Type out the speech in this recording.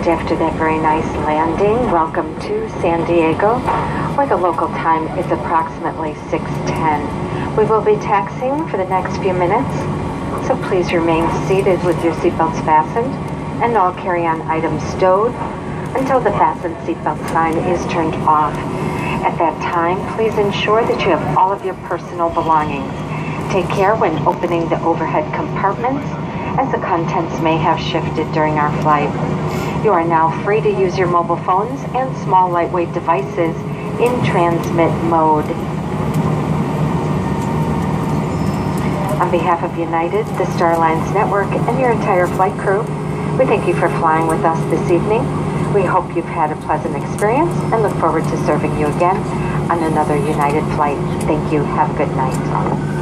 And after that very nice landing, welcome to San Diego, where the local time is approximately 6:10. We will be taxiing for the next few minutes, so please remain seated with your seatbelts fastened and all carry-on items stowed until the fasten seatbelt sign is turned off. At that time, please ensure that you have all of your personal belongings. Take care when opening the overhead compartments, as the contents may have shifted during our flight. You are now free to use your mobile phones and small lightweight devices in transmit mode. On behalf of United, the Star Alliance Network, and your entire flight crew, we thank you for flying with us this evening. We hope you've had a pleasant experience and look forward to serving you again on another United flight. Thank you. Have a good night.